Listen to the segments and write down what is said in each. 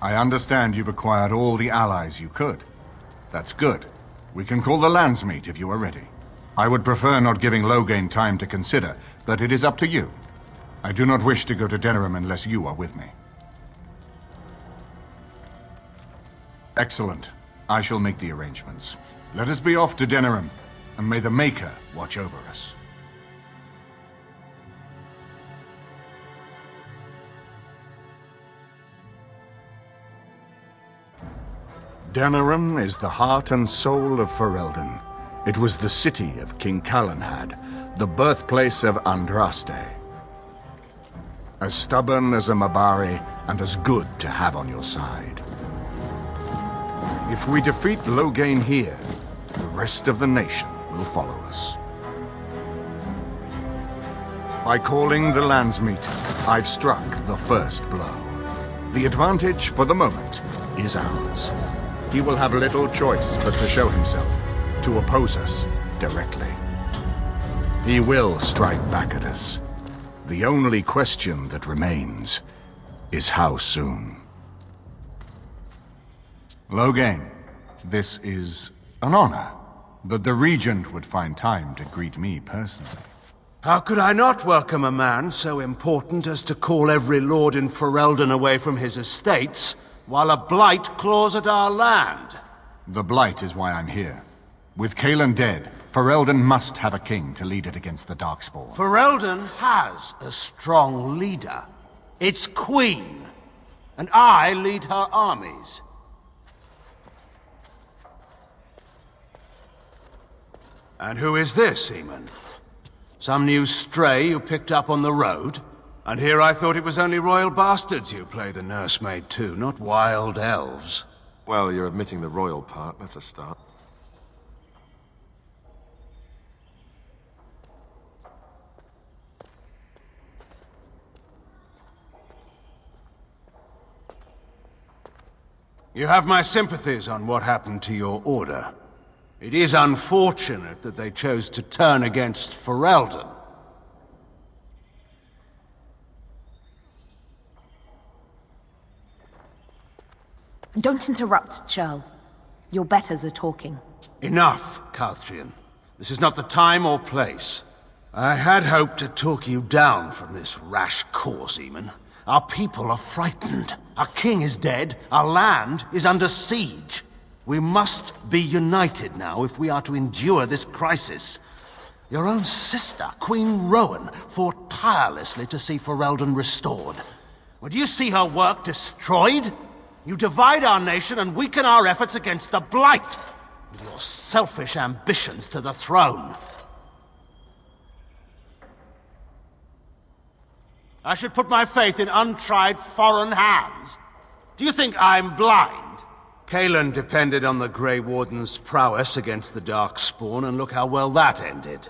I understand you've acquired all the allies you could. That's good. We can call the Landsmeet if you are ready. I would prefer not giving Loghain time to consider, but it is up to you. I do not wish to go to Denerim unless you are with me. Excellent. I shall make the arrangements. Let us be off to Denerim, and may the Maker watch over us. Denerim is the heart and soul of Ferelden. It was the city of King Calenhad, the birthplace of Andraste. As stubborn as a Mabari, and as good to have on your side. If we defeat Loghain here, the rest of the nation will follow us. By calling the Landsmeet, I've struck the first blow. The advantage, for the moment, is ours. He will have little choice but to show himself, to oppose us directly. He will strike back at us. The only question that remains is how soon. Loghain, this is an honor, that the Regent would find time to greet me personally. How could I not welcome a man so important as to call every lord in Ferelden away from his estates, while a blight claws at our land? The blight is why I'm here. With Cailan dead, Ferelden must have a king to lead it against the Darkspawn. Ferelden has a strong leader. Its queen. And I lead her armies. And who is this, Eamon? Some new stray you picked up on the road? And here I thought it was only royal bastards you play the nursemaid to, not wild elves. Well, you're admitting the royal part. That's a start. You have my sympathies on what happened to your order. It is unfortunate that they chose to turn against Ferelden. Don't interrupt, Churl. Your betters are talking. Enough, Calthrian. This is not the time or place. I had hoped to talk you down from this rash course, Eamon. Our people are frightened. Our king is dead. Our land is under siege. We must be united now if we are to endure this crisis. Your own sister, Queen Rowan, fought tirelessly to see Ferelden restored. Would you see her work destroyed? You divide our nation and weaken our efforts against the Blight, with your selfish ambitions to the throne. I should put my faith in untried foreign hands. Do you think I'm blind? Cailan depended on the Grey Warden's prowess against the Darkspawn, and look how well that ended.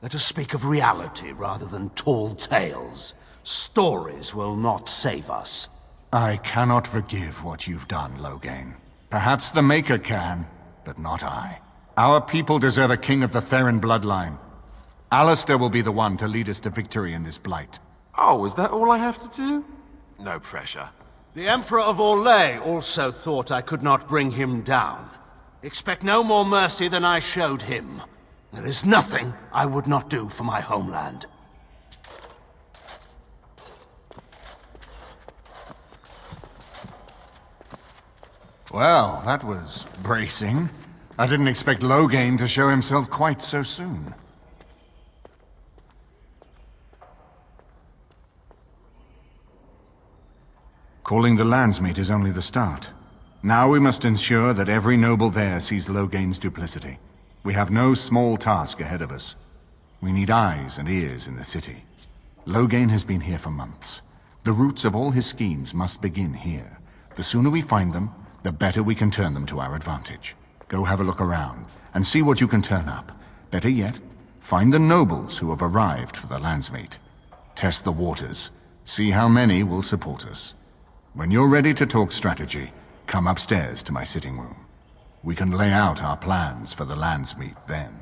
Let us speak of reality rather than tall tales. Stories will not save us. I cannot forgive what you've done, Loghain. Perhaps the Maker can, but not I. Our people deserve a king of the Theron bloodline. Alistair will be the one to lead us to victory in this blight. Oh, is that all I have to do? No pressure. The Emperor of Orlais also thought I could not bring him down. Expect no more mercy than I showed him. There is nothing I would not do for my homeland. Well, that was bracing. I didn't expect Loghain to show himself quite so soon. Calling the Landsmeet is only the start. Now we must ensure that every noble there sees Loghain's duplicity. We have no small task ahead of us. We need eyes and ears in the city. Loghain has been here for months. The roots of all his schemes must begin here. The sooner we find them, the better we can turn them to our advantage. Go have a look around, and see what you can turn up. Better yet, find the nobles who have arrived for the Landsmeet. Test the waters. See how many will support us. When you're ready to talk strategy, come upstairs to my sitting room. We can lay out our plans for the Landsmeet then.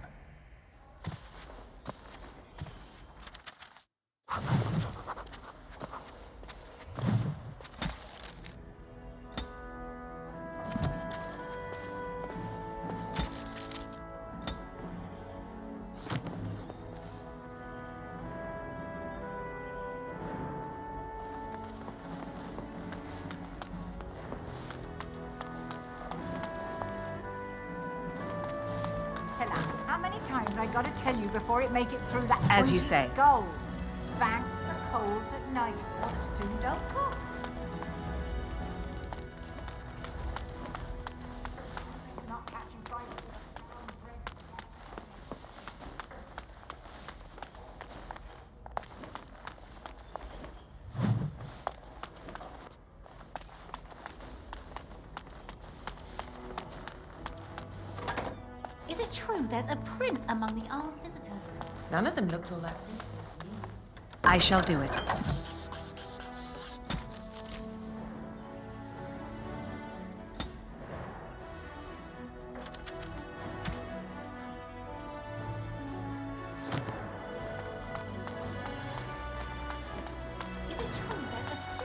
many times I gotta tell you before it make it through that As you pointy say. skull? Bank the coals at night. What stew don't cook? Not catching fire with a brown bread. Is it true there's a prince among the Isle's visitors? None of them looked all that pleased. I shall do it. Is it true there's a prince among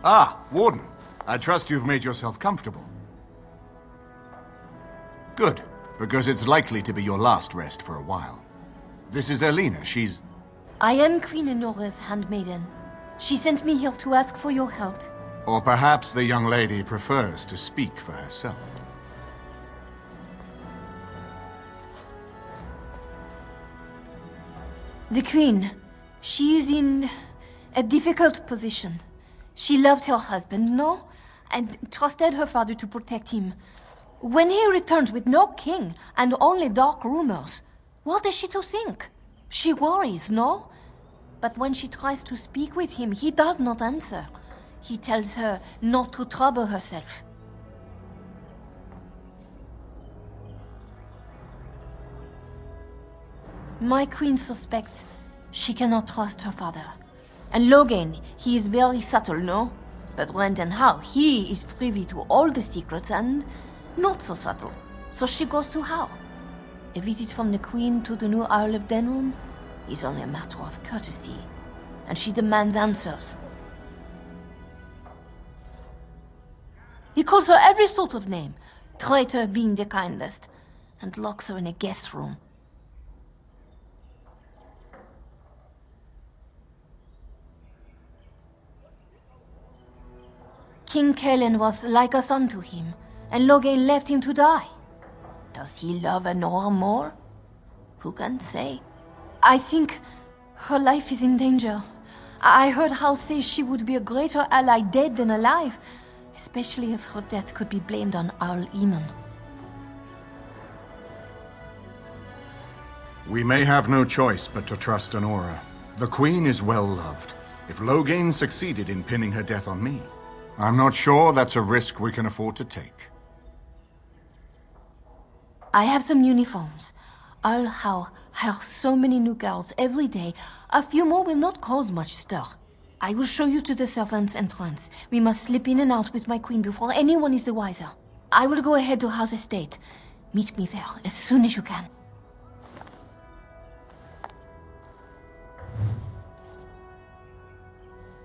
Ah, Warden. I trust you've made yourself comfortable. Good, because it's likely to be your last rest for a while. This is Elena. She's... I am Queen Enora's handmaiden. She sent me here to ask for your help. Or perhaps the young lady prefers to speak for herself. The Queen, she is in a difficult position. She loved her husband, no? And trusted her father to protect him. When he returns with no king and only dark rumors, what is she to think? She worries, no? But when she tries to speak with him, he does not answer. He tells her not to trouble herself. My queen suspects she cannot trust her father. And Logan, he is very subtle, no? But when and how, he is privy to all the secrets and not so subtle. So she goes to how? A visit from the queen to the new Isle of Denrum is only a matter of courtesy. And she demands answers. He calls her every sort of name, traitor being the kindest, and locks her in a guest room. King Kalen was like a son to him, and Logain left him to die. Does he love Enora more? Who can say? I think her life is in danger. I heard Hal say she would be a greater ally dead than alive, especially if her death could be blamed on Arl Eamon. We may have no choice but to trust Enora. The Queen is well loved. If Logain succeeded in pinning her death on me, I'm not sure that's a risk we can afford to take. I have some uniforms. I'll hire so many new guards every day. A few more will not cause much stir. I will show you to the servants' entrance. We must slip in and out with my queen before anyone is the wiser. I will go ahead to House Estate. Meet me there as soon as you can.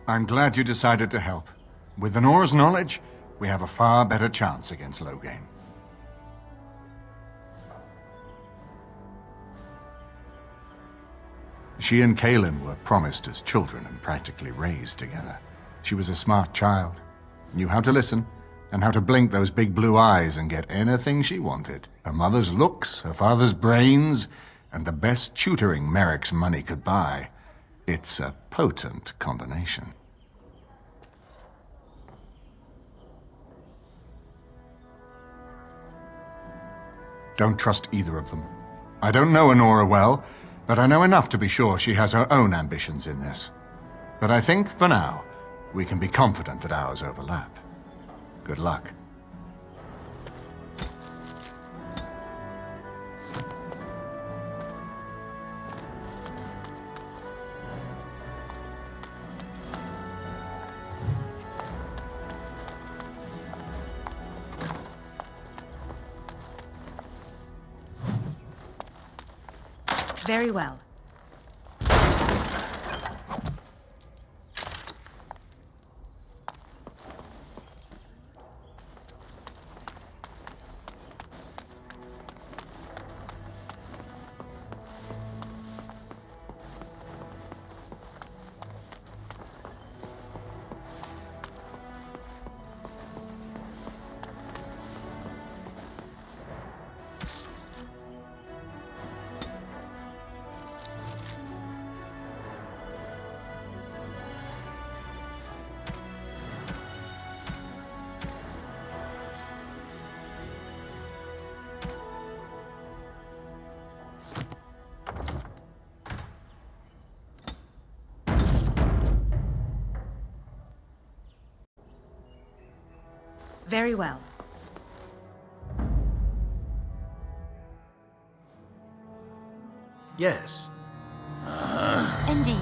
I'm glad you decided to help. With Enora's knowledge, we have a far better chance against Logain. She and Kalen were promised as children and practically raised together. She was a smart child, knew how to listen, and how to blink those big blue eyes and get anything she wanted. Her mother's looks, her father's brains, and the best tutoring Merrick's money could buy. It's a potent combination. Don't trust either of them. I don't know Honora well, but I know enough to be sure she has her own ambitions in this. But I think, for now, we can be confident that ours overlap. Good luck. Very well. Very well. Yes. Indeed.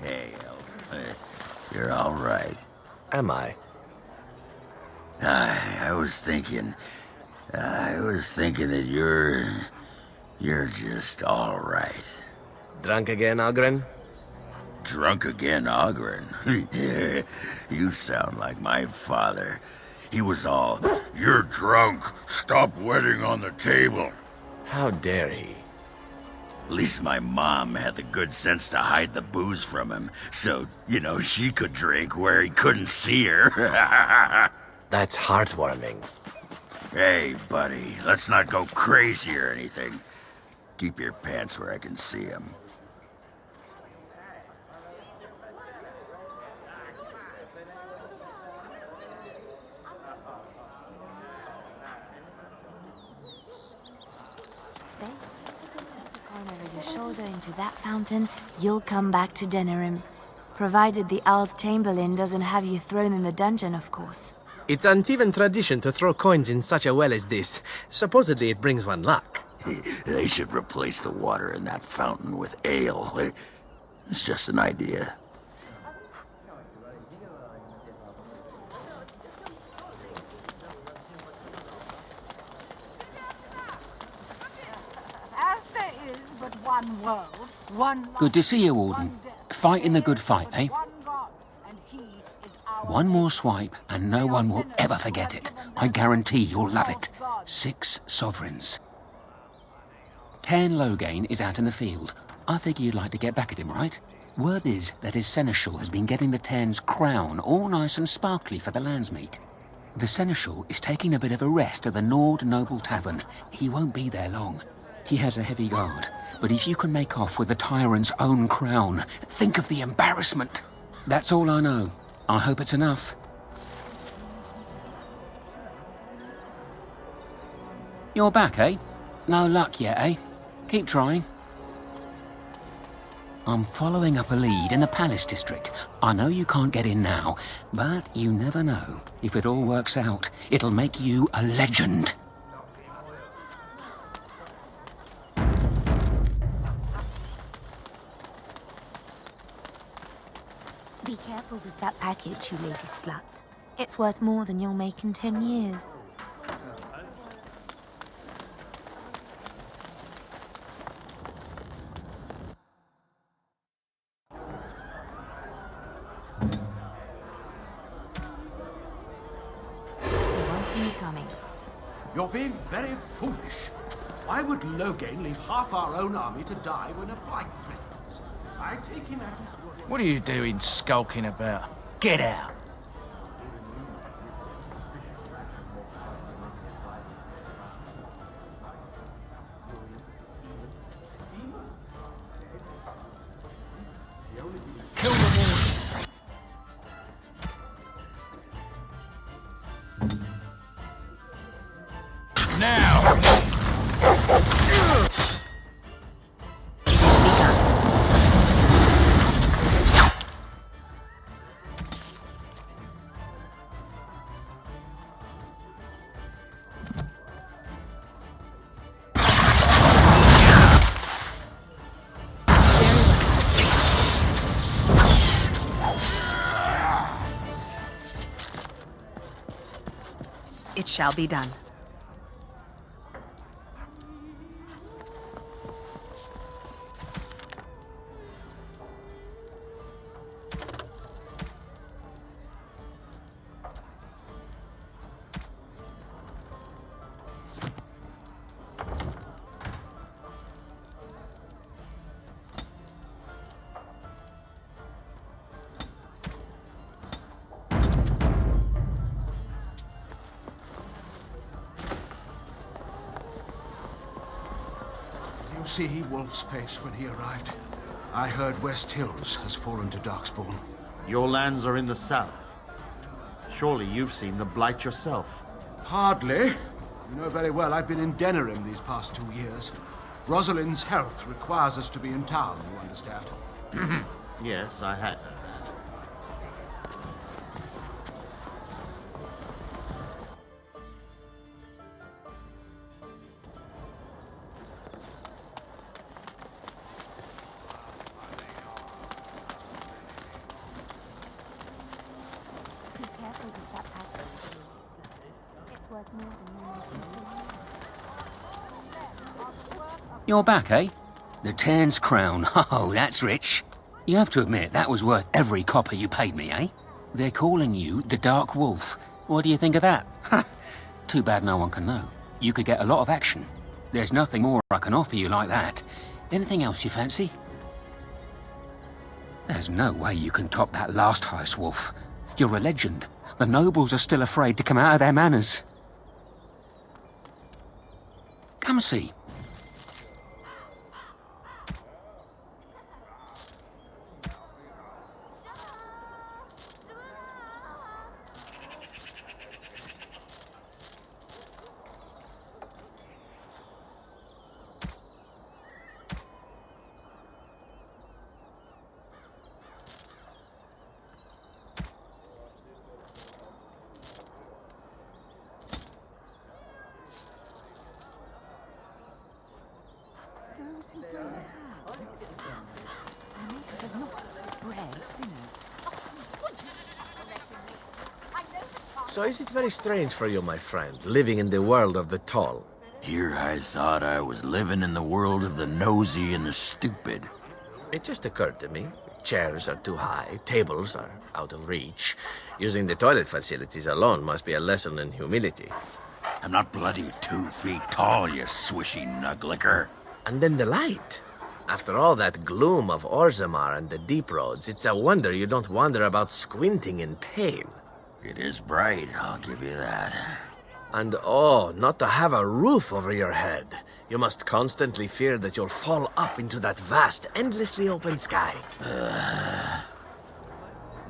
Hey, Elf. You're all right. Am I? I was thinking that you're just all right. Drunk again, Ogren? Drunk again, Ogren? You sound like my father. He was all, "You're drunk. Stop wetting on the table." How dare he? At least my mom had the good sense to hide the booze from him, so, she could drink where he couldn't see her. That's heartwarming. Hey, buddy, let's not go crazy or anything. Keep your pants where I can see them. Shoulder into that fountain, you'll come back to Denerim. Provided the Owl's Chamberlain doesn't have you thrown in the dungeon, of course. It's Antivan tradition to throw coins in such a well as this. Supposedly it brings one luck. They should replace the water in that fountain with ale. It's just an idea. As there is but one world, one life, Good to see you, Warden. one death. Fighting the good fight, eh? One God, and he is our One more swipe, and no one will ever forget it. I guarantee you'll love it. 6 sovereigns. 10 Loghain is out in the field. I figure you'd like to get back at him, right? Word is that his seneschal has been getting the Ten's crown all nice and sparkly for the landsmeet. The seneschal is taking a bit of a rest at the Nord Noble Tavern. He won't be there long. He has a heavy guard, but if you can make off with the tyrant's own crown, think of the embarrassment. That's all I know. I hope it's enough. You're back, eh? No luck yet, eh? Keep trying. I'm following up a lead in the Palace District. I know you can't get in now, but you never know. If it all works out, it'll make you a legend. Be careful, with that package, you lazy slut. It's worth more than you'll make in 10 years. They won't see me coming. You're being very foolish. Why would Logain leave half our own army to die when a blight threatens? I take him at his word. What are you doing skulking about? Get out! Kill them all! Now! It shall be done. You see Wolf's face when he arrived. I heard West Hills has fallen to Darkspawn. Your lands are in the south. Surely you've seen the Blight yourself. Hardly. You know very well I've been in Denerim these past 2 years. Rosalind's health requires us to be in town, you understand. Yes, I had. Be careful with that package. It's worth more than you'll make in 10 years. You're back, eh? The Tern's Crown. Oh, that's rich. You have to admit, that was worth every copper you paid me, eh? They're calling you the Dark Wolf. What do you think of that? Too bad no one can know. You could get a lot of action. There's nothing more I can offer you like that. Anything else you fancy? There's no way you can top that last heist, Wolf. You're a legend. The nobles are still afraid to come out of their manors. Come see. So is it very strange for you, my friend, living in the world of the tall? Here I thought I was living in the world of the nosy and the stupid. It just occurred to me. Chairs are too high, tables are out of reach. Using the toilet facilities alone must be a lesson in humility. I'm not bloody 2 feet tall, you swishy nuglicker. And then the light. After all that gloom of Orzammar and the deep roads, it's a wonder you don't wander about squinting in pain. It is bright, I'll give you that. And oh, not to have a roof over your head. You must constantly fear that you'll fall up into that vast, endlessly open sky.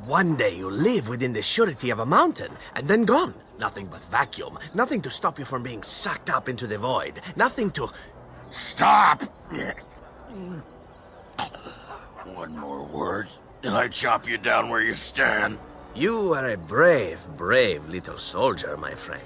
One day you'll live within the surety of a mountain, and then gone. Nothing but vacuum. Nothing to stop you from being sucked up into the void. Nothing to... Stop! One more word, and I chop you down where you stand. You are a brave, brave little soldier, my friend.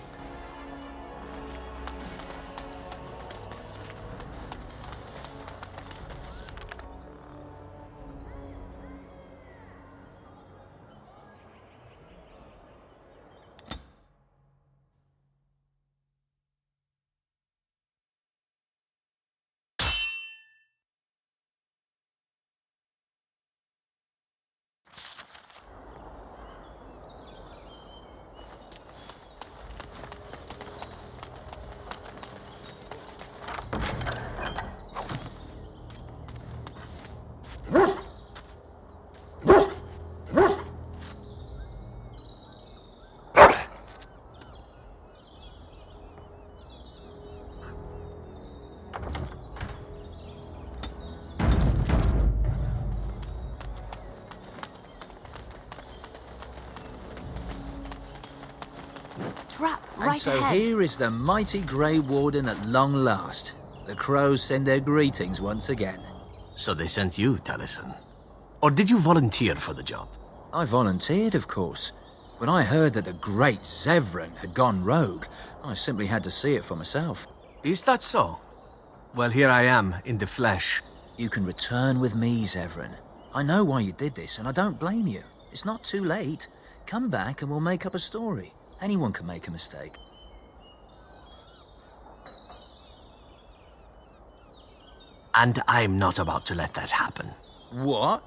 right so ahead. here is the mighty Grey Warden at long last. The crows send their greetings once again. So they sent you, Taliesin. Or did you volunteer for the job? I volunteered, of course. When I heard that the great Zevran had gone rogue, I simply had to see it for myself. Is that so? Well, here I am, in the flesh. You can return with me, Zevran. I know why you did this, and I don't blame you. It's not too late. Come back and we'll make up a story. Anyone can make a mistake. And I'm not about to let that happen. What?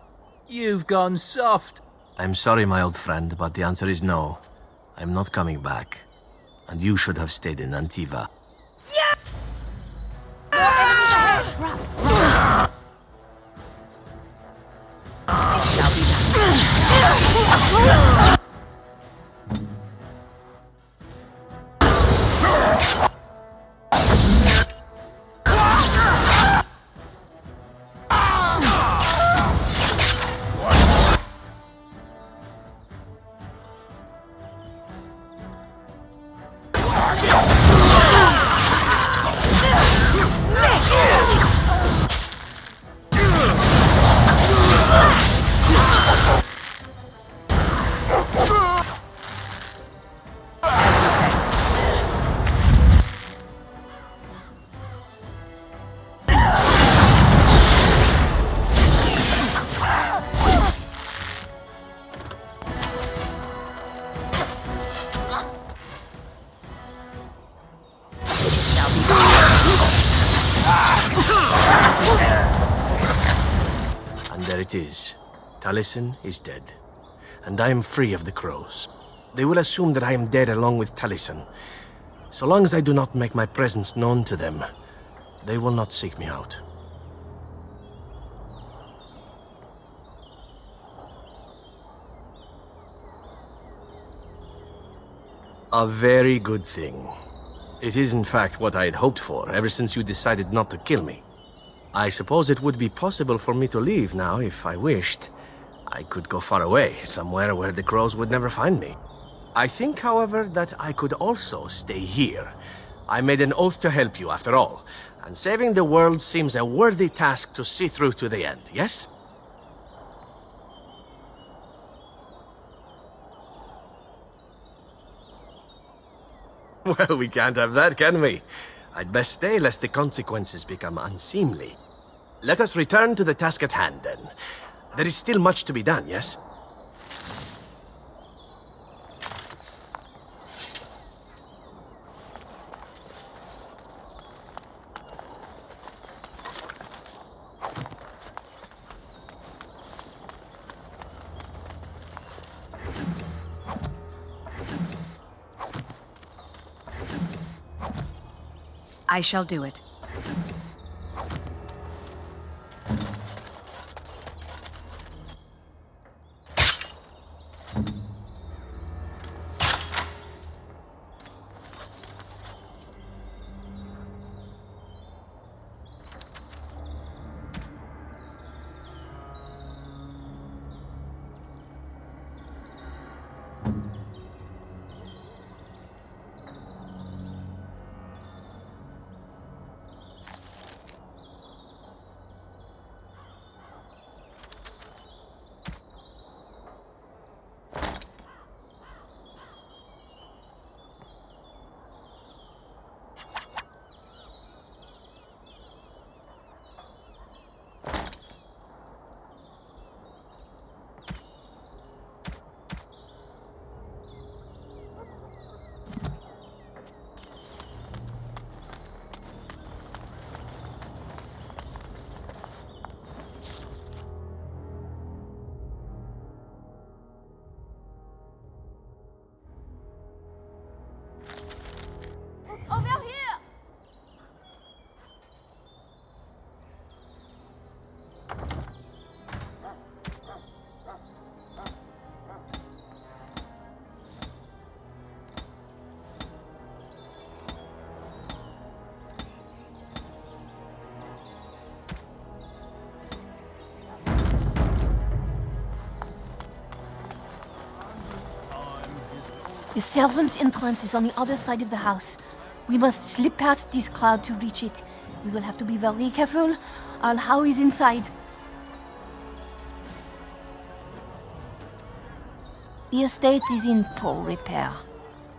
You've gone soft. I'm sorry, my old friend, but the answer is no. I'm not coming back. And you should have stayed in Antiva. And there it is. Taliesin is dead. And I am free of the crows. They will assume that I am dead along with Taliesin. So long as I do not make my presence known to them, they will not seek me out. A very good thing. It is in fact what I had hoped for ever since you decided not to kill me. I suppose it would be possible for me to leave now if I wished. I could go far away, somewhere where the crows would never find me. I think, however, that I could also stay here. I made an oath to help you, after all, and saving the world seems a worthy task to see through to the end, yes? Well, we can't have that, can we? I'd best stay lest the consequences become unseemly. Let us return to the task at hand, then. There is still much to be done, yes? I shall do it. The servants' entrance is on the other side of the house. We must slip past this crowd to reach it. We will have to be very careful. Our How is inside. The estate is in poor repair.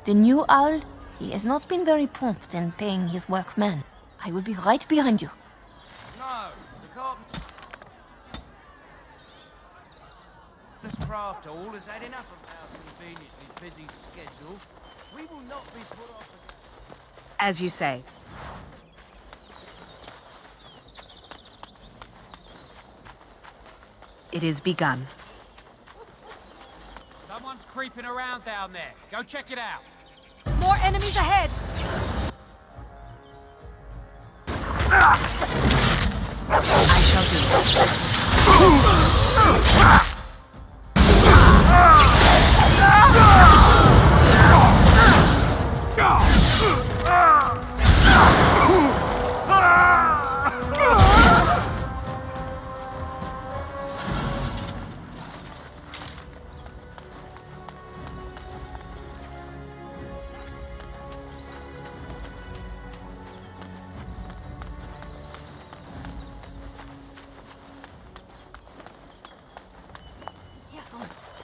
The new owl, he has not been very prompt in paying his workmen. I will be right behind you. No, the can't. This craft hall has had enough of our conveniently busy schedule. We will not be put off. As you say. It is begun. Someone's creeping around down there. Go check it out. More enemies ahead! I shall do it.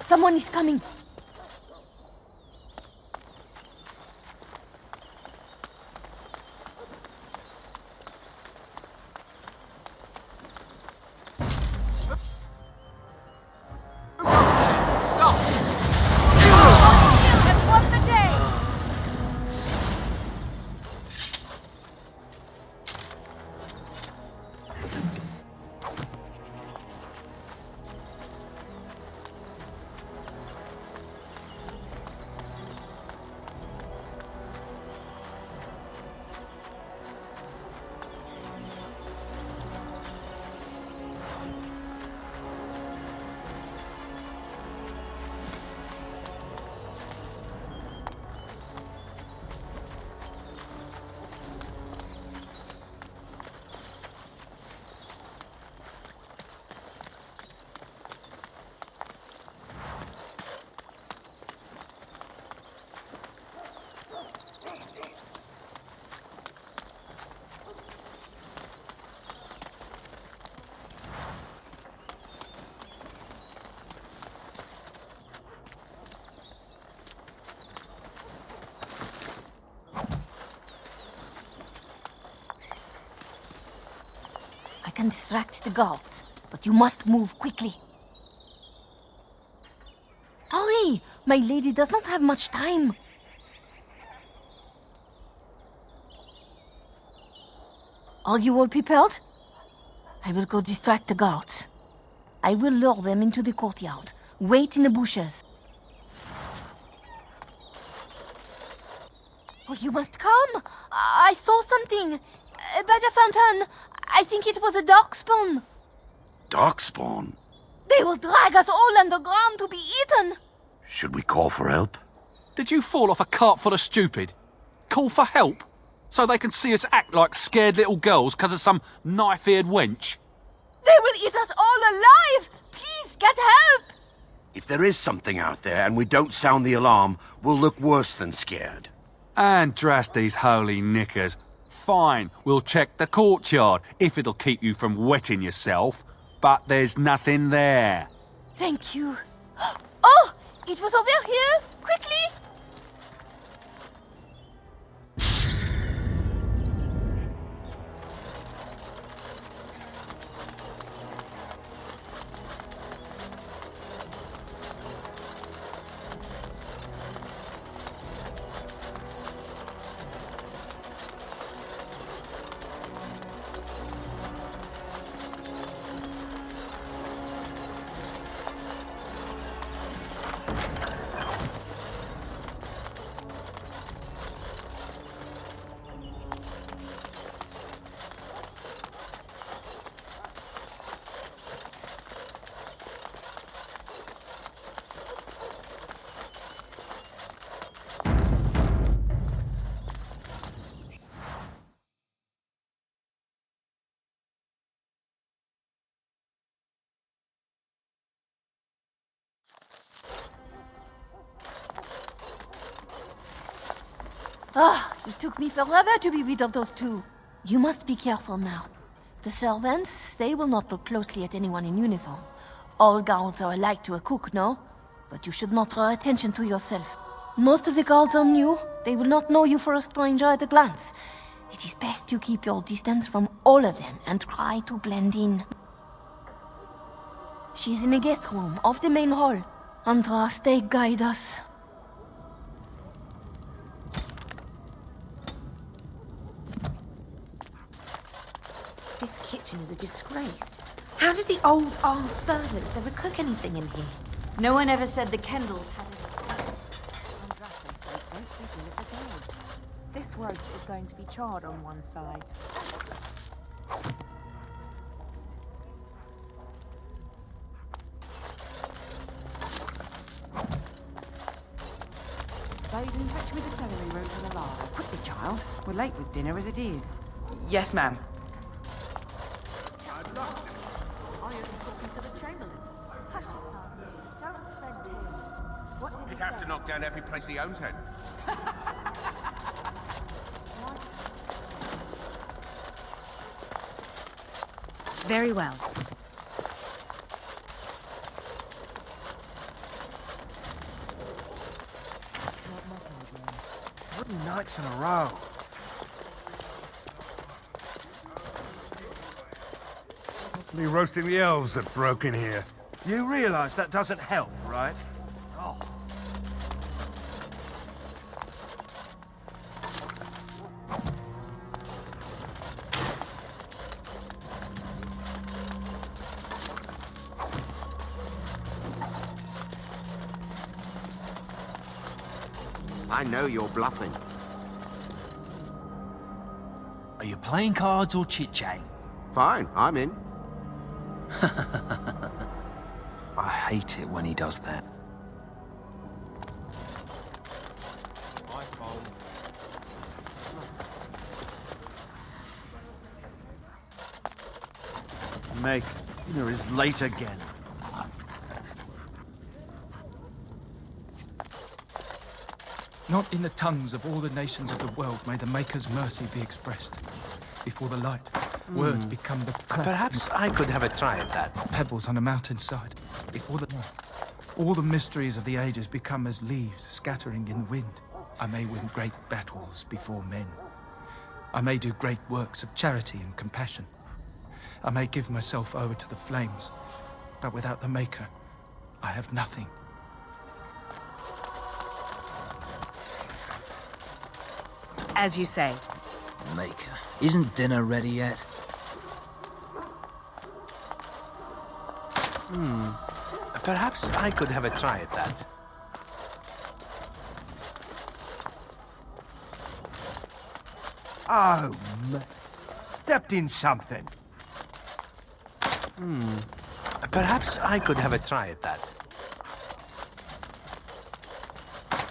Someone is coming. I can distract the guards, but you must move quickly. Hurry! My lady does not have much time. Are you all prepared? I will go distract the guards. I will lure them into the courtyard. Wait in the bushes. Oh, you must come! I saw something! By the fountain! I think it was a darkspawn. Darkspawn? They will drag us all underground to be eaten! Should we call for help? Did you fall off a cart full of stupid? Call for help? So they can see us act like scared little girls because of some knife-eared wench? They will eat us all alive! Please, get help! If there is something out there and we don't sound the alarm, we'll look worse than scared. And drast these holy knickers. Fine, we'll check the courtyard, if it'll keep you from wetting yourself. But there's nothing there. Thank you. Oh! It was over here! Quickly! Ah, it took me forever to be rid of those two. You must be careful now. The servants, they will not look closely at anyone in uniform. All guards are alike to a cook, no? But you should not draw attention to yourself. Most of the guards are new. They will not know you for a stranger at a glance. It is best to keep your distance from all of them and try to blend in. She's in the guest room off the main hall. Andraste, guide us. This kitchen is a disgrace. How did the old arse servants ever cook anything in here? No one ever said the Kendalls had This roast is going to be charred on one side. They didn't catch you with the celery root and the lard. Quickly, child. We're late with dinner as it is. Yes, ma'am. He'd have to knock down every place he owns then. Very well. Three nights in a row. Be roasting the elves that broke in here. You realise that doesn't help, right? Oh. I know you're bluffing. Are you playing cards or chit-chatting? Fine, I'm in. I hate it when he does that. My fault. Meg, dinner is late again. Not in the tongues of all the nations of the world may the Maker's mercy be expressed. Before the light, words become the Perhaps I could have a try at that. pebbles on a mountainside. Before the all the mysteries of the ages become as leaves scattering in the wind. I may win great battles before men. I may do great works of charity and compassion. I may give myself over to the flames, but without the Maker, I have nothing. As you say. Maker, isn't dinner ready yet? Perhaps I could have a try at that. Oh, stepped in something. Perhaps I could have a try at that.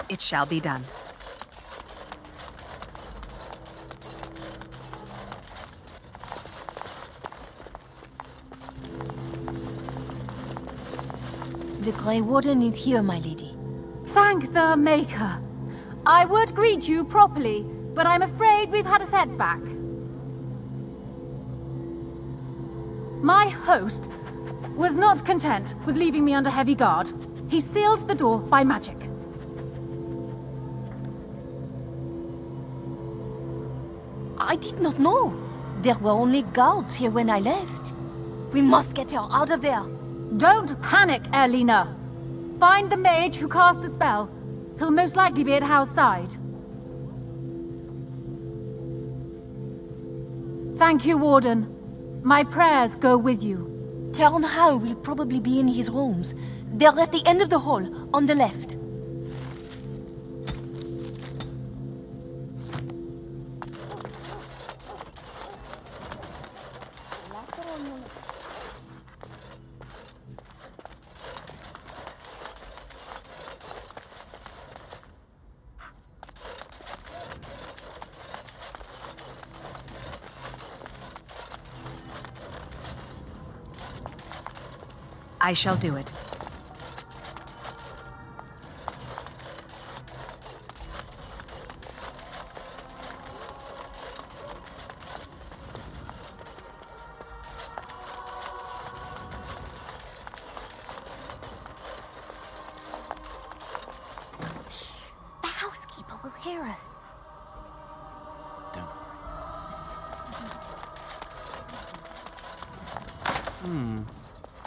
It shall be done. The Grey Warden is here, my lady. Thank the Maker. I would greet you properly, but I'm afraid we've had a setback. My host was not content with leaving me under heavy guard. He sealed the door by magic. I did not know. There were only guards here when I left. We must get her out of there. Don't panic, Erlina. Find the mage who cast the spell. He'll most likely be at Howe's side. Thank you, Warden. My prayers go with you. Count Howe will probably be in his rooms. They're at the end of the hall, on the left. I shall do it. hear us.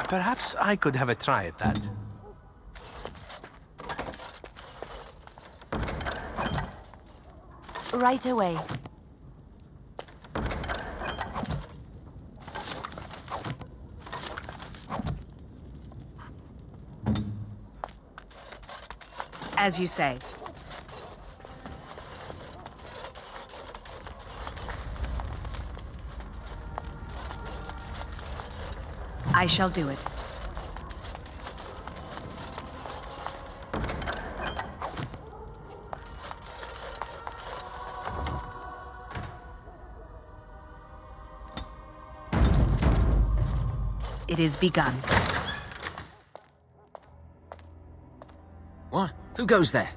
Perhaps I could have a try at that. Right away. As you say. I shall do it. It is begun. What? Who goes there?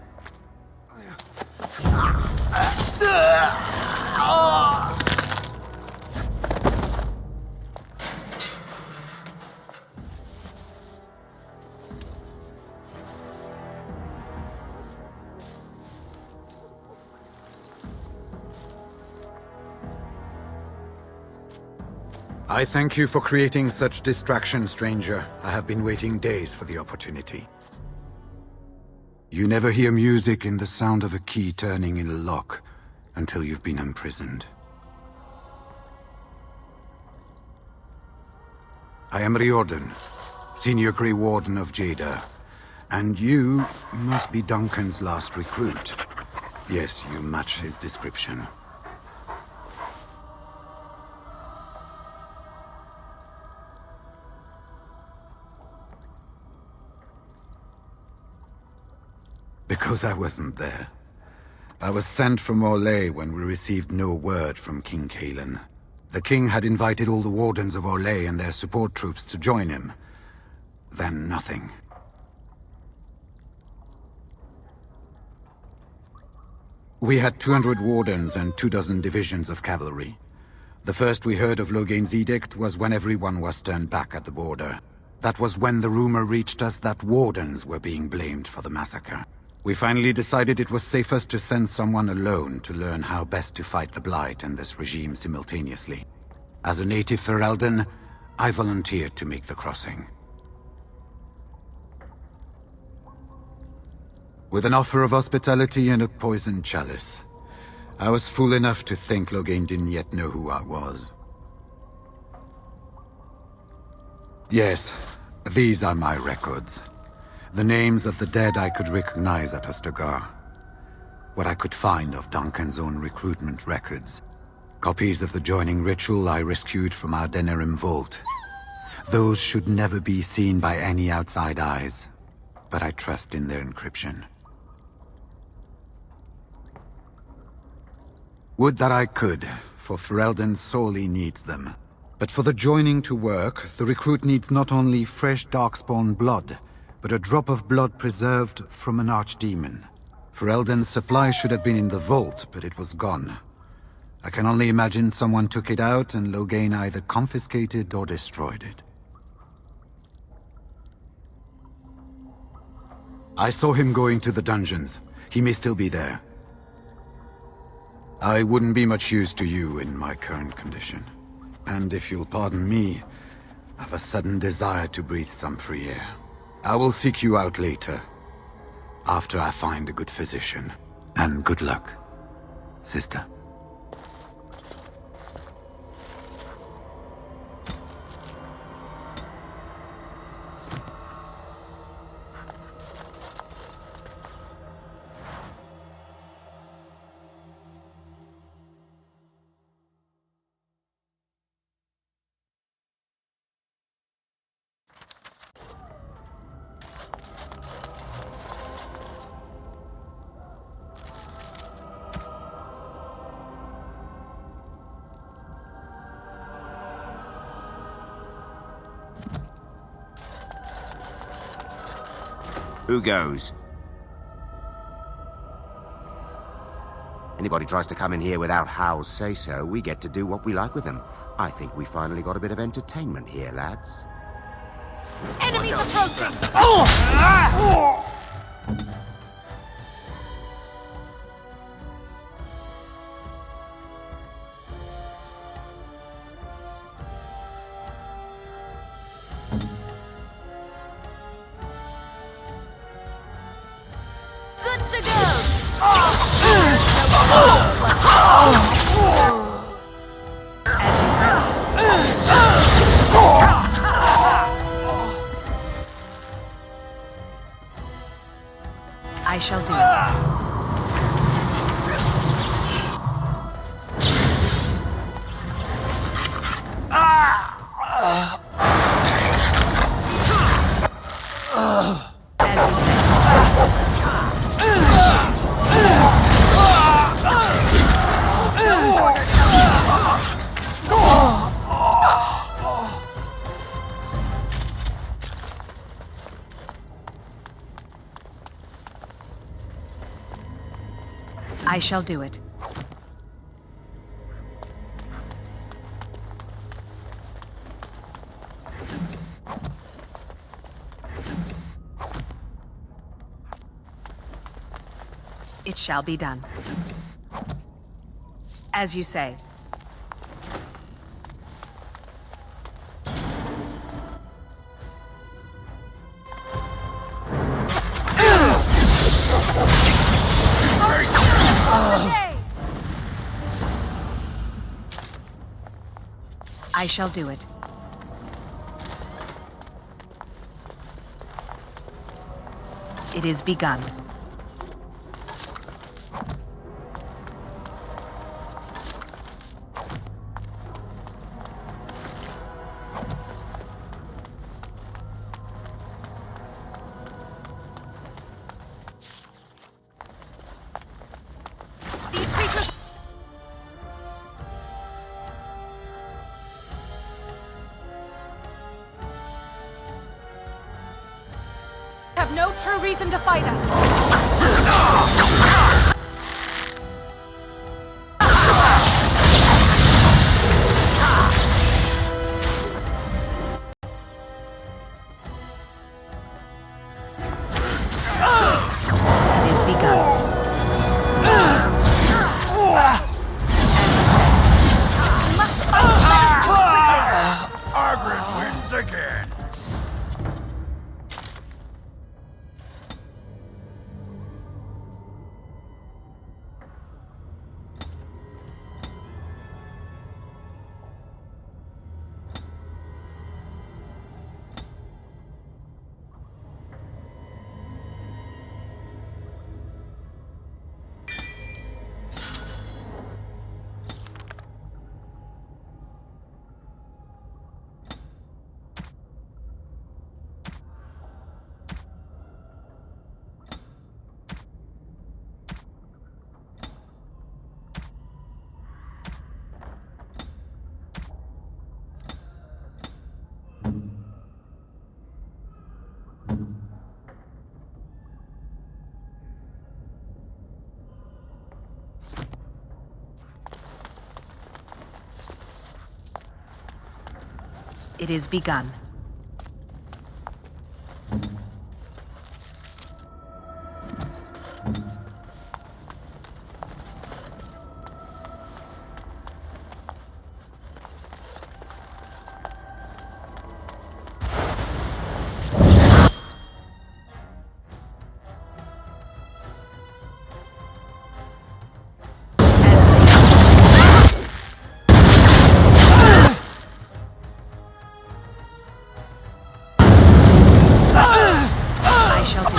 I thank you for creating such distraction, stranger. I have been waiting days for the opportunity. You never hear music in the sound of a key turning in a lock until you've been imprisoned. I am Riordan, Senior Grey Warden of Jada, and you must be Duncan's last recruit. Yes, you match his description. Because I wasn't there. I was sent from Orlais when we received no word from King Cailan. The king had invited all the wardens of Orlais and their support troops to join him. Then nothing. We had 200 wardens and 24 divisions of cavalry. The first we heard of Loghain's edict was when everyone was turned back at the border. That was when the rumor reached us that wardens were being blamed for the massacre. We finally decided it was safest to send someone alone to learn how best to fight the Blight and this regime simultaneously. As a native Ferelden, I volunteered to make the crossing. With an offer of hospitality and a poisoned chalice. I was fool enough to think Loghain didn't yet know who I was. Yes, these are my records. The names of the dead I could recognize at Ostagar. What I could find of Duncan's own recruitment records. Copies of the joining ritual I rescued from our Denerim vault. Those should never be seen by any outside eyes, but I trust in their encryption. Would that I could, for Ferelden sorely needs them. But for the joining to work, the recruit needs not only fresh darkspawn blood, but a drop of blood preserved from an archdemon. Ferelden's supply should have been in the vault, but it was gone. I can only imagine someone took it out and Loghain either confiscated or destroyed it. I saw him going to the dungeons. He may still be there. I wouldn't be much use to you in my current condition. And if you'll pardon me, I've a sudden desire to breathe some free air. I will seek you out later, after I find a good physician. And good luck, sister. Who goes? Anybody tries to come in here without Hal's say-so, we get to do what we like with them. I think we finally got a bit of entertainment here, lads. Enemies approaching! I shall do it. It shall be done. As you say. I shall do it. It is begun. These creatures have no true reason to fight us. It is begun. Argren wins again. It is begun. I shall do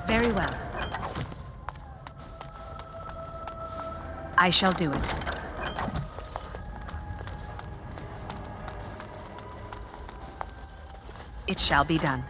very well. I shall do it. It shall be done.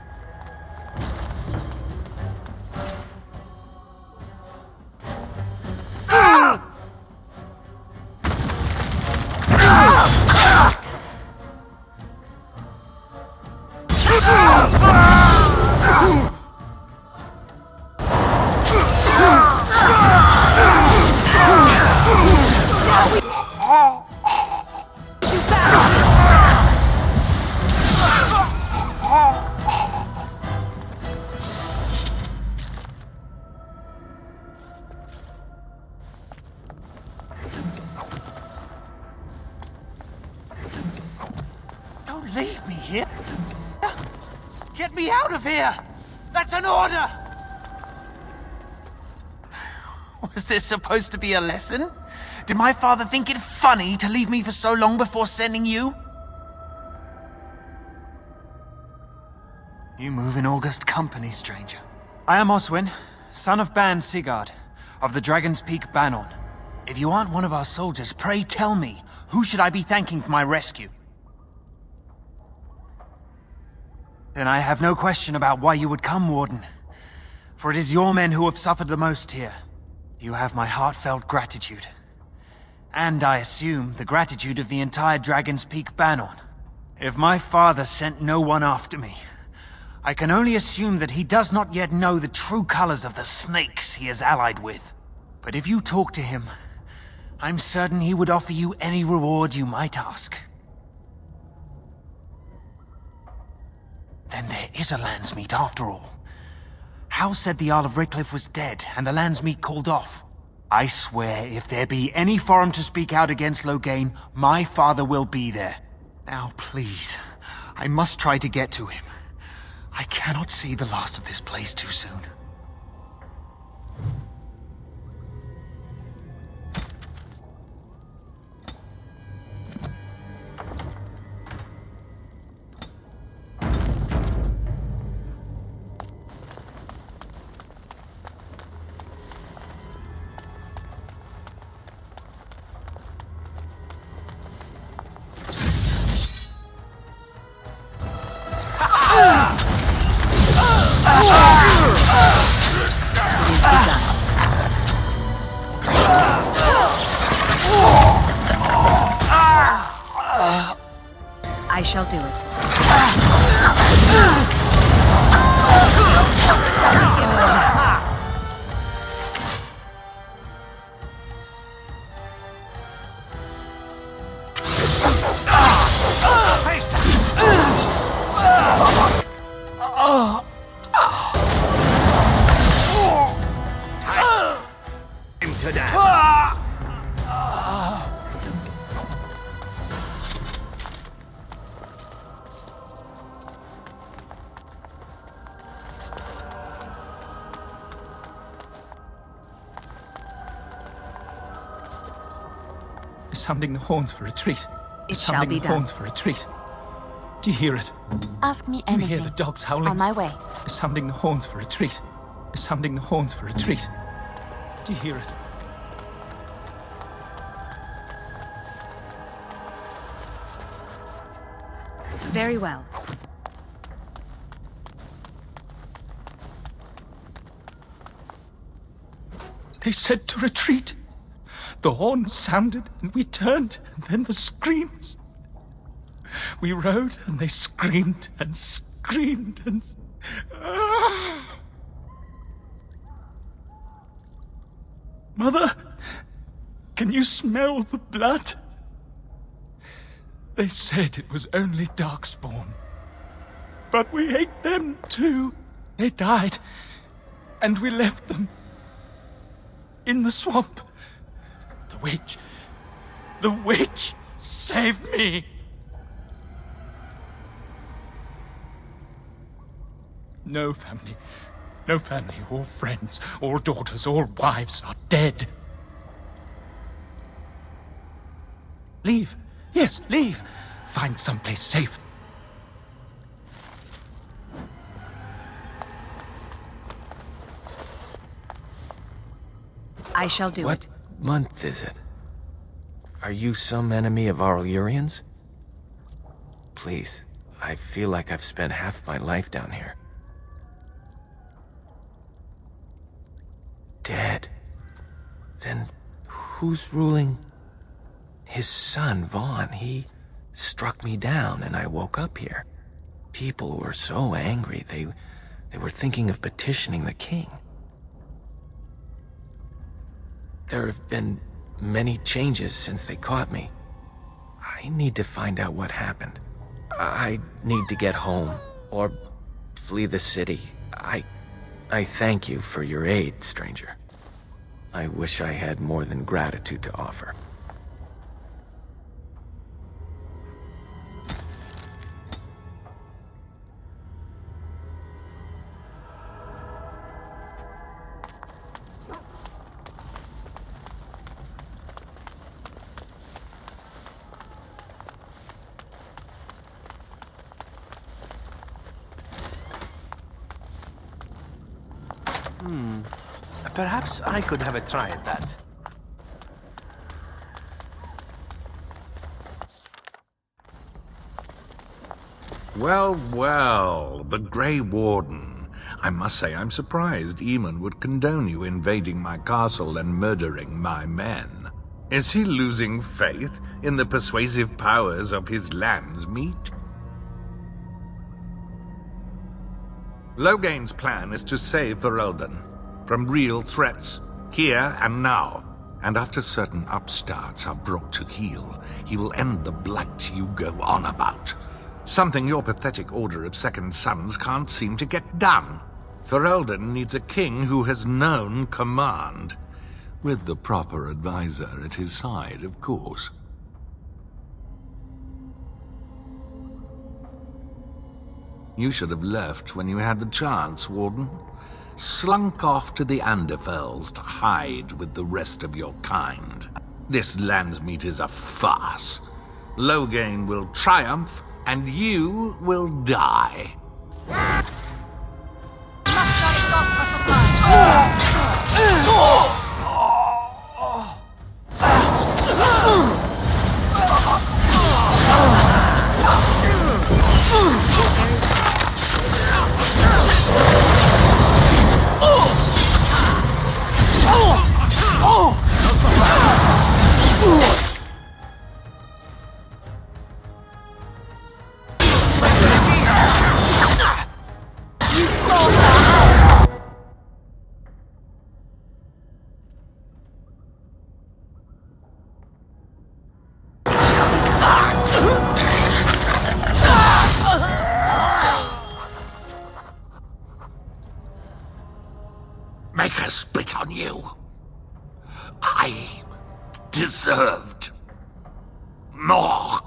Don't leave me here. Get me out of here! That's an order! Was this supposed to be a lesson? Did my father think it funny to leave me for so long before sending you? You move in august company, stranger. I am Oswin, son of Ban Sigurd, of the Dragon's Peak Banon. If you aren't one of our soldiers, pray tell me, who should I be thanking for my rescue? Then I have no question about why you would come, Warden. For it is your men who have suffered the most here. You have my heartfelt gratitude. And I assume the gratitude of the entire Dragon's Peak Banon. If my father sent no one after me, I can only assume that he does not yet know the true colors of the snakes he is allied with. But if you talk to him, I'm certain he would offer you any reward you might ask. Then there is a Landsmeet after all. Hal said the Jarl of Redcliffe was dead, and the Landsmeet called off. I swear, if there be any forum to speak out against Loghain, my father will be there. Now, please, I must try to get to him. I cannot see the last of this place too soon. I shall do it. To dance. Sounding the horns for retreat. It shall be done. Sounding the horns for retreat. Do you hear it? Ask me Do you anything. hear the dogs howling? On my way. Sounding the horns for retreat. Sounding the horns for retreat. Do you hear it? Very well. They said to retreat. The horn sounded and we turned, and then the screams. We rode and they screamed and screamed and... Mother, can you smell the blood? They said it was only Darkspawn. But we ate them too. They died, and we left them in the swamp. The witch saved me. No family, all friends, all daughters, all wives are dead. Leave. Yes, leave. Find someplace safe. I shall do it. What month is it? Are you some enemy of our Urians? Please, I feel like I've spent half my life down here. Dead. Then who's ruling? His son, Vaughn. He struck me down and I woke up here. People were so angry, they were thinking of petitioning the king. There have been many changes since they caught me. I need to find out what happened. I need to get home, or flee the city. I thank you for your aid, stranger. I wish I had more than gratitude to offer. Perhaps I could have a try at that. Well, well, the Grey Warden. I must say I'm surprised Eamon would condone you invading my castle and murdering my men. Is he losing faith in the persuasive powers of his land's meat? Logain's plan is to save Ferelden from real threats, here and now. And after certain upstarts are brought to heel, he will end the blight you go on about. Something your pathetic Order of Second Sons can't seem to get done. Ferelden needs a king who has known command. With the proper advisor at his side, of course. You should have left when you had the chance, Warden. Slunk off to the Anderfells to hide with the rest of your kind. This Landsmeet is a farce. Logain will triumph, and you will die. Make her spit on you. I deserved more.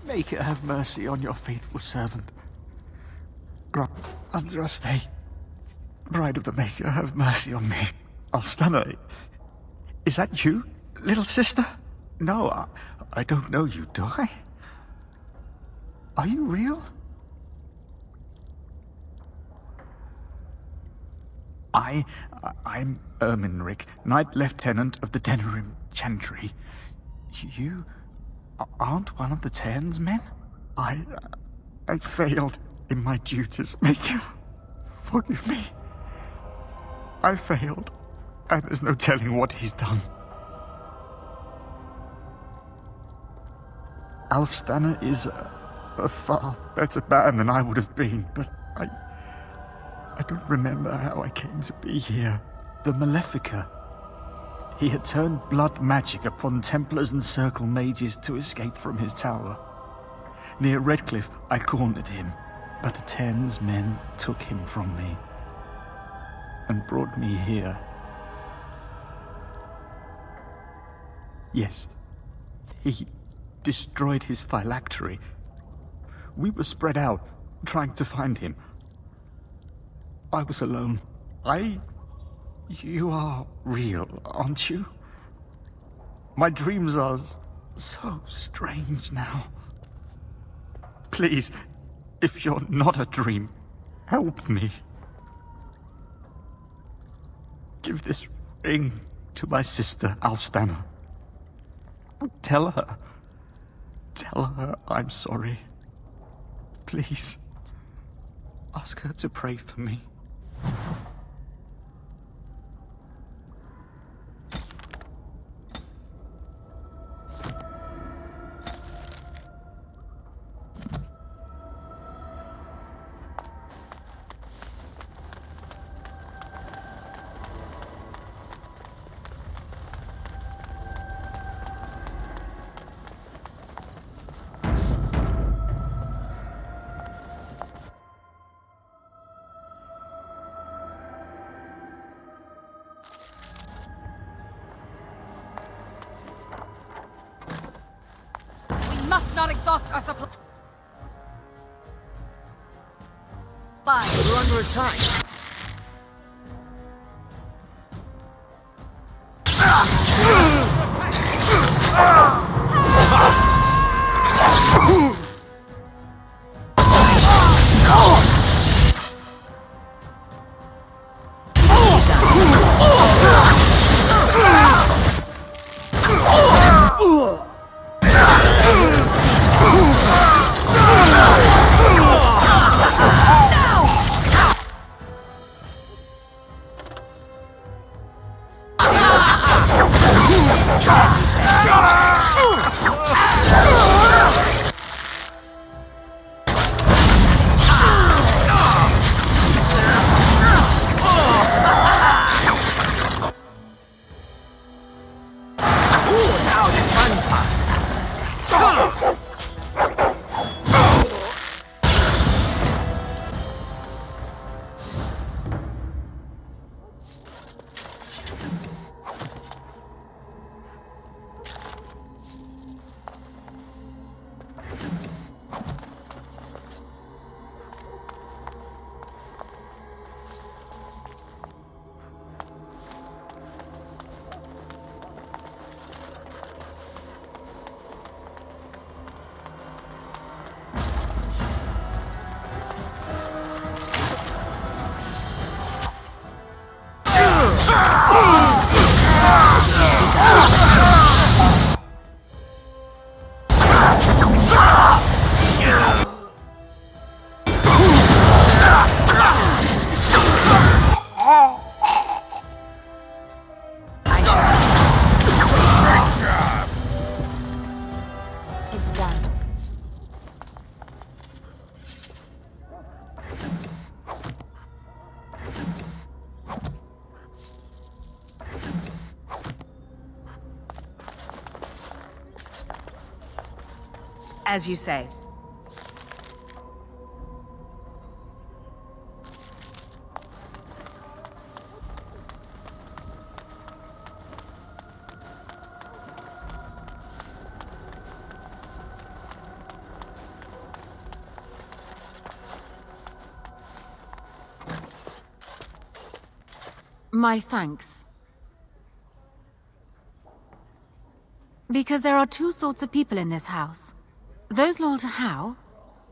Maker, have mercy on your faithful servant. Andraste, Bride of the Maker, have mercy on me. Alstana, is that you, little sister? No, I don't know you, do I? Are you real? I'm Erminric, Knight Lieutenant of the Denerim Chantry. You aren't one of the Tern's men? I failed in my duties, Maker. Forgive me. I failed, and there's no telling what he's done. Alfstanner is a far better man than I would have been, but I don't remember how I came to be here. The Malefica. He had turned blood magic upon Templars and Circle Mages to escape from his tower. Near Redcliffe, I cornered him, but the Tern's men took him from me and brought me here. Yes, he destroyed his phylactery. We were spread out, trying to find him. I was alone. You are real, aren't you? My dreams are so strange now. Please, if you're not a dream, help me. Give this ring to my sister, Alfstanner. Tell her I'm sorry. Please, ask her to pray for me. Must not exhaust our supply. We're under attack. As you say. My thanks. Because there are two sorts of people in this house. Those loyal to Hao,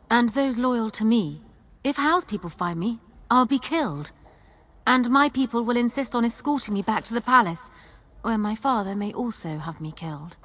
and those loyal to me. If Hao's people find me, I'll be killed. And my people will insist on escorting me back to the palace, where my father may also have me killed.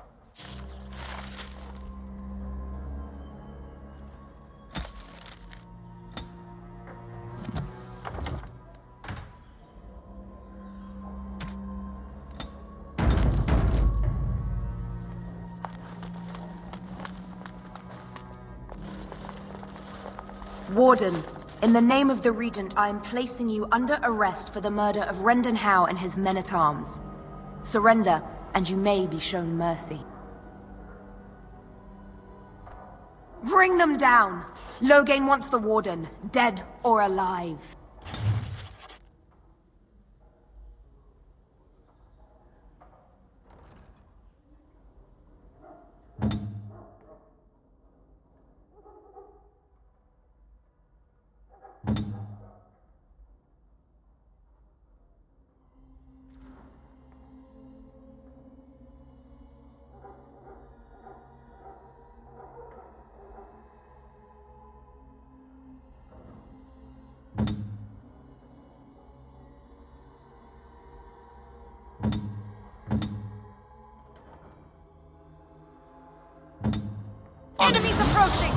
Warden, in the name of the Regent, I am placing you under arrest for the murder of Rendon Howe and his men-at-arms. Surrender, and you may be shown mercy. Bring them down! Loghain wants the Warden, dead or alive. Enemies approaching!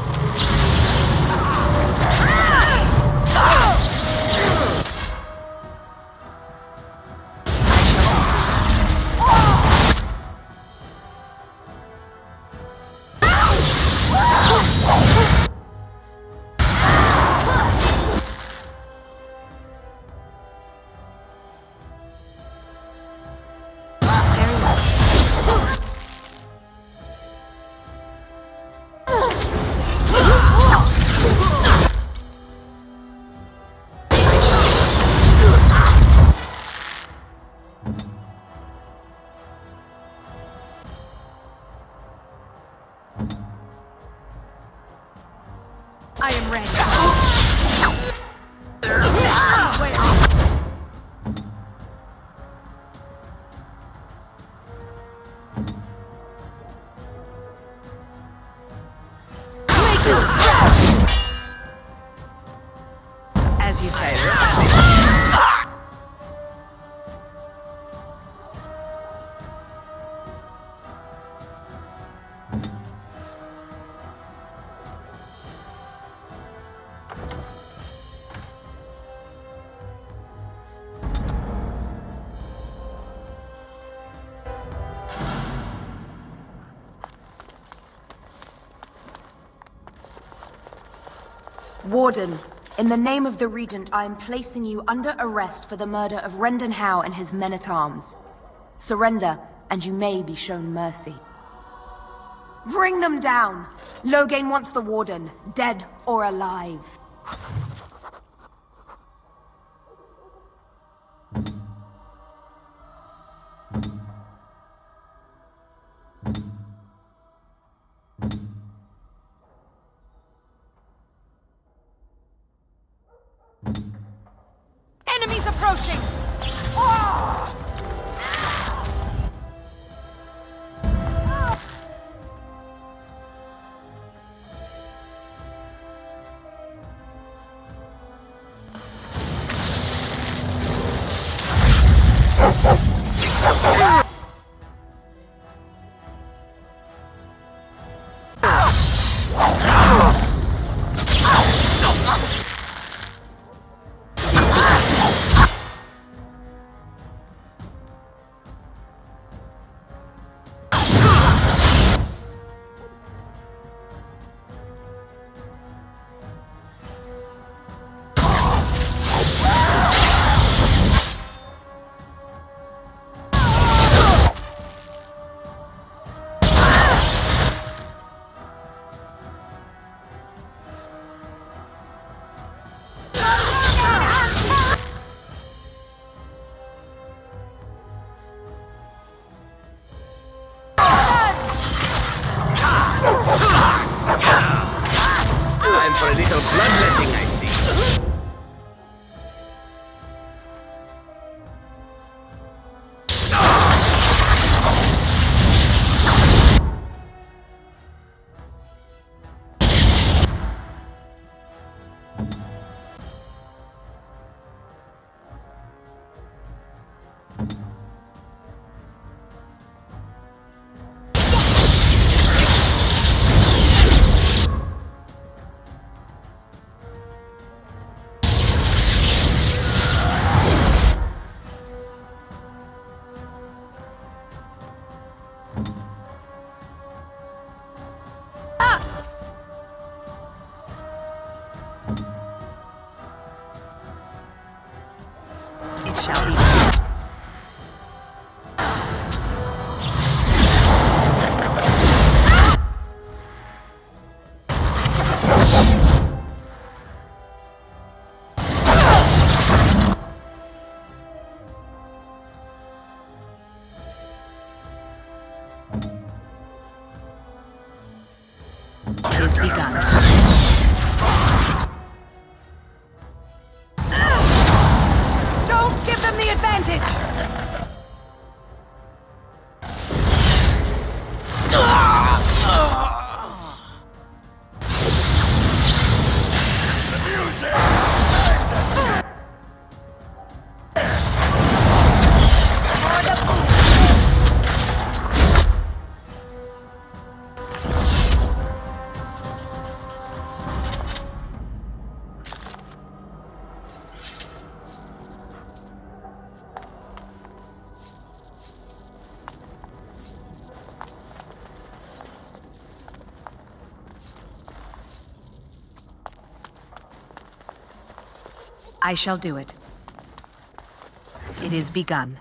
I am ready. As you say. Warden, in the name of the Regent, I am placing you under arrest for the murder of Rendon Howe and his men-at-arms. Surrender, and you may be shown mercy. Bring them down! Loghain wants the Warden, dead or alive. Enemies approaching! Time for a little bloodletting, I see. It shall be. Is begun. Don't give them the advantage! I shall do it. It is begun.